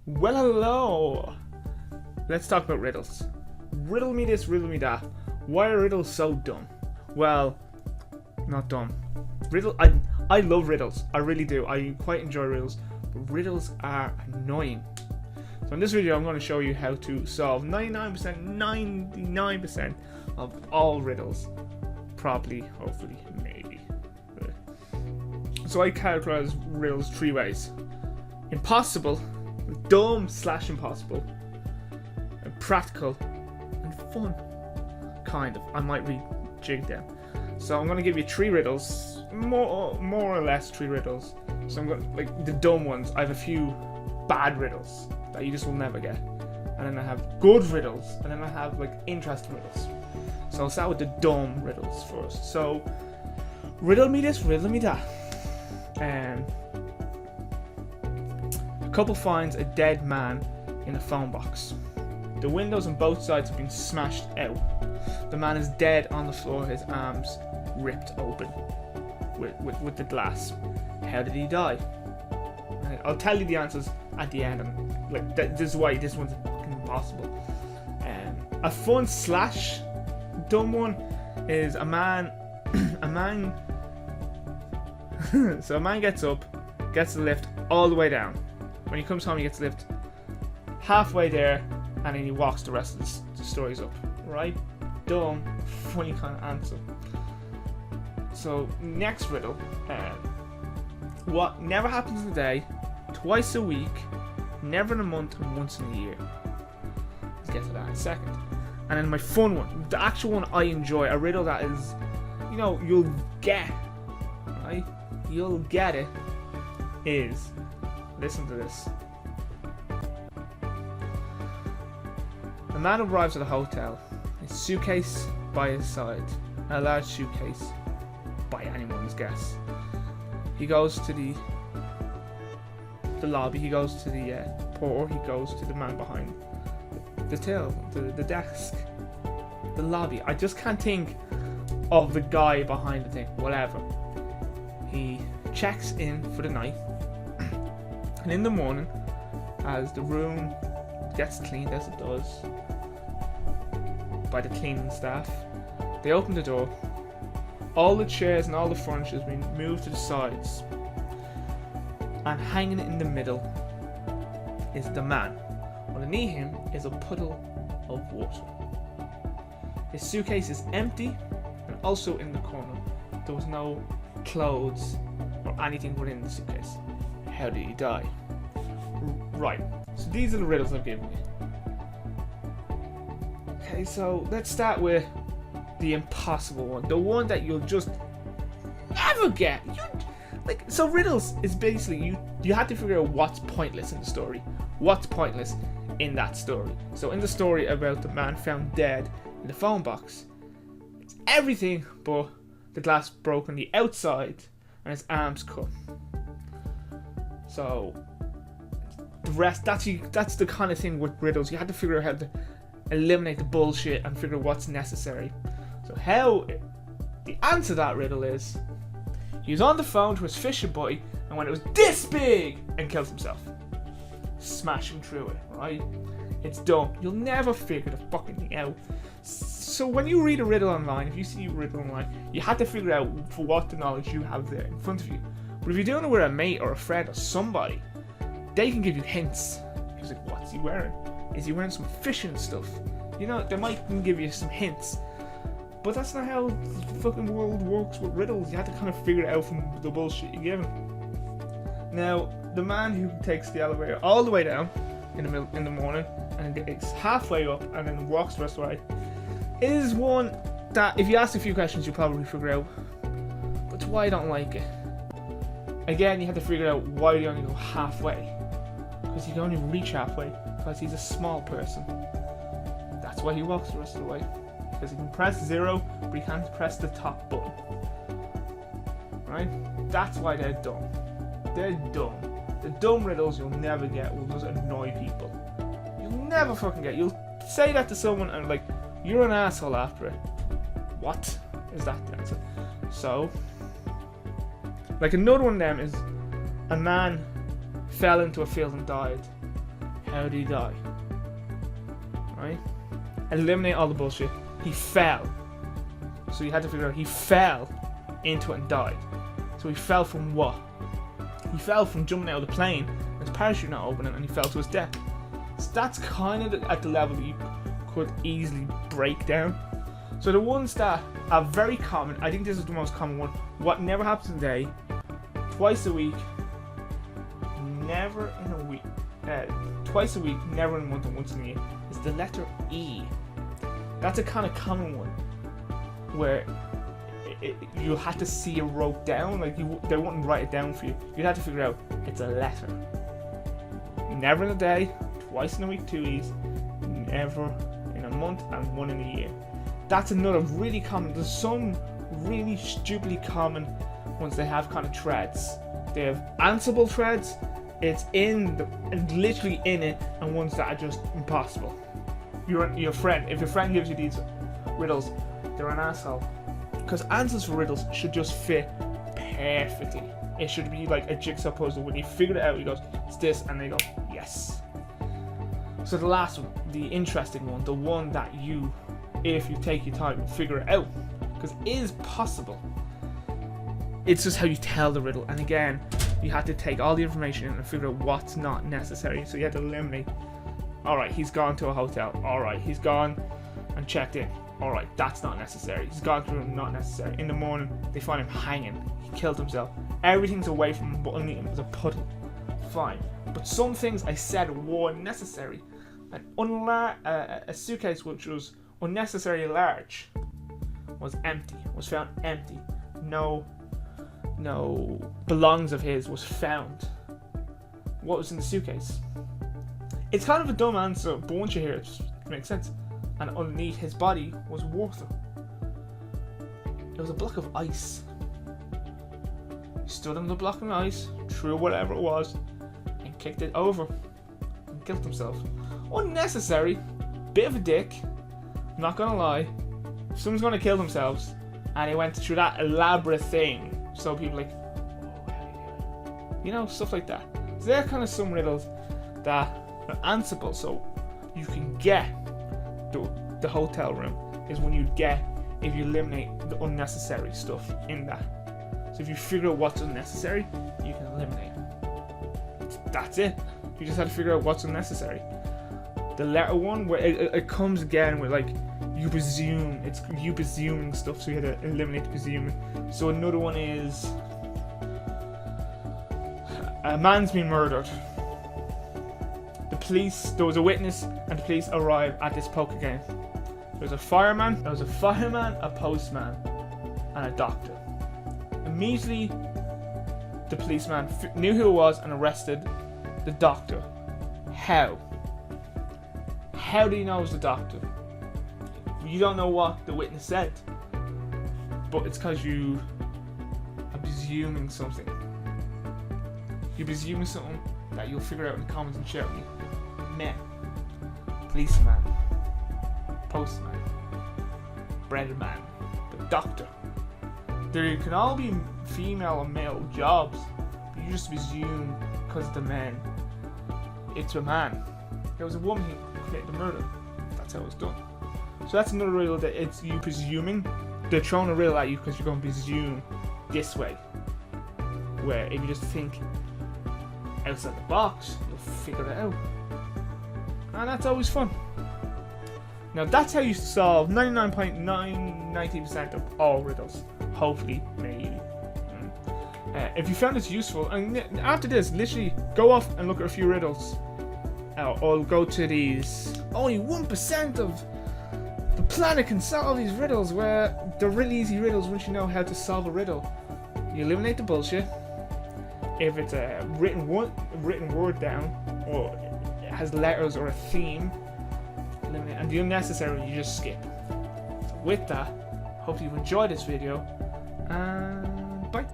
Well, hello. Let's talk about riddles. Riddle me this, riddle me that. Why are riddles so dumb? Well, not dumb. I love riddles. I really do. I quite enjoy riddles. But riddles are annoying. So in this video, I'm going to show you how to solve 99% of all riddles. Probably, hopefully, maybe. So I categorize riddles 3 ways. Impossible, dumb/impossible, and practical, and fun. Kind of. I might rejig them. So I'm going to give you 3 riddles, more or less 3 riddles. So I'm going like the dumb ones. I have a few bad riddles that you just will never get, and then I have good riddles, and then I have like interesting riddles. So I'll start with the dumb riddles first. So riddle me this, riddle me that. A couple finds a dead man in a phone box. The windows on both sides have been smashed out. The man is dead on the floor, his arms ripped open with the glass. How did he die? I'll tell you the answers at the end. And like this is why this one's fucking impossible. A fun / dumb one is a man. So a man gets up, gets the lift all the way down. When he comes home, he gets the lift halfway there, and then he walks the rest of the stories up. Right? Dumb, funny kind of answer. So next riddle. What never happens in a day, twice a week, never in a month, and once in a year? Let's get to that in a second. And then my fun one, the actual one I enjoy, a riddle that is, you know, you'll get, right? You'll get it, is, listen to this. A man arrives at a hotel, a suitcase by his side, a large suitcase, by anyone's guess. He goes to the lobby, he goes to the porter, he goes to the man behind the till, the desk, the lobby. I just can't think of the guy behind the thing, whatever. He checks in for the night, and in the morning, as the room gets cleaned as it does by the cleaning staff, they open the door. All the chairs and all the furniture has been moved to the sides, and hanging in the middle is the man. Underneath him is a puddle of water. His suitcase is empty, and also in the corner there was no clothes or anything within the suitcase. How did he die? Right, so these are the riddles I've given you. Okay, so let's start with the impossible one, the one that you'll just never get. So riddles is basically you have to figure out what's pointless in the story, what's pointless in that story. So in the story about the man found dead in the phone box, it's everything but the glass broke on the outside and his arms cut. So the rest, that's the kind of thing with riddles. You have to figure out how to eliminate the bullshit and figure out what's necessary. So how the answer to that riddle is, he was on the phone to his fishing buddy, and when it was this big, and killed himself, smashing through it. Right? It's dumb. You'll never figure the fucking thing out. So when you read a riddle online, if you see a riddle online, you have to figure out for what the knowledge you have there in front of you. But if you're doing it with a mate or a friend or somebody, they can give you hints. He's like, what's he wearing? Is he wearing some fishing stuff? You know, they might give you some hints. But that's not how the fucking world works with riddles. You have to kind of figure it out from the bullshit you're given. Now, the man who takes the elevator all the way down in the morning and gets halfway up and then walks the rest of the way is one that, if you ask a few questions, you'll probably figure out. But it's why I don't like it. Again, you have to figure out why you only go halfway. Because you can only reach halfway because he's a small person. That's why he walks the rest of the way. Because he can press 0, but he can't press the top button. Right? That's why they're dumb. They're dumb. The dumb riddles you'll never get will just annoy people. You'll never fucking get. You'll say that to someone and like, you're an asshole after it. What is that the answer? So, like another one of them is, a man fell into a field and died. How did he die? Right? Eliminate all the bullshit. He fell. So you had to figure out he fell into it and died. So he fell from what? He fell from jumping out of the plane, his parachute not opening, and he fell to his death. So that's kind of at the level that you could easily break down. So the ones that are very common, I think this is the most common one. What never happens in a day, twice a week, never in a week, twice a week, never in a month, and once in a year, is the letter E. That's a kind of common one where you had to see it wrote down. Like they wouldn't write it down for you. You'd have to figure out it's a letter. Never in a day, twice in a week, 2 E's, never in a month, and one in a year. That's another really common. There's some really stupidly common ones. They have kind of threads. They have answerable threads. It's literally in it, and ones that are just impossible. Your friend, if your friend gives you these riddles, they're an asshole. Because answers for riddles should just fit perfectly. It should be like a jigsaw puzzle. When you figure it out, he goes, it's this, and they go, yes. So the last one, the interesting one, the one that you, if you take your time, figure it out, because it is possible. It's just how you tell the riddle. And again, you had to take all the information and figure out what's not necessary. So you had to eliminate. Alright, he's gone to a hotel. Alright, he's gone and checked in. Alright, that's not necessary. He's gone through, not necessary. In the morning, they find him hanging. He killed himself. Everything's away from him, but only him was a puddle. Fine. But some things I said were necessary. A suitcase which was unnecessarily large was empty. Was found empty. No belongings of his was found. What was in the suitcase? It's kind of a dumb answer, but once you hear it, it makes sense. And underneath his body was water. It was a block of ice. He stood on the block of ice, threw whatever it was, and kicked it over. And killed himself. Unnecessary. Bit of a dick. I'm not gonna lie. If someone's gonna kill themselves, and he went through that elaborate thing, so people like, oh, how do you do it? You know, stuff like that. So they're kind of some riddles that are answerable, so you can get the hotel room is when you get if you eliminate the unnecessary stuff in that. So if you figure out what's unnecessary, you can eliminate it. That's it. You just have to figure out what's unnecessary. The letter one, where it comes again with like you presume, it's you presuming stuff, so you have to eliminate the presuming. So another one is a man's been murdered. There was a witness, and the police arrived at this poker game. There was a fireman, a postman, and a doctor. Immediately, the policeman knew who it was and arrested the doctor. How? How do you know it was the doctor? You don't know what the witness said, but it's because you are presuming something. You're presuming something that you'll figure out in the comments and share with me. Men, policeman, postman, bread man, the doctor. There can all be female or male jobs, but you just presume because of the men, it's a man. There was a woman who committed the murder. That's how it was done. So that's another riddle that it's you presuming. They're throwing a riddle at you because you're going to presume this way. Where if you just think outside the box, you'll figure it out. And that's always fun. Now that's how you solve 99.990% of all riddles. Hopefully, maybe. If you found this useful, and after this, literally go off and look at a few riddles. Or go to these. Only 1% of the planet can solve these riddles, where they're really easy riddles once you know how to solve a riddle. You eliminate the bullshit. If it's a written word down, or it has letters or a theme, eliminate, and the unnecessary you just skip. So with that, hope you've enjoyed this video, and bye.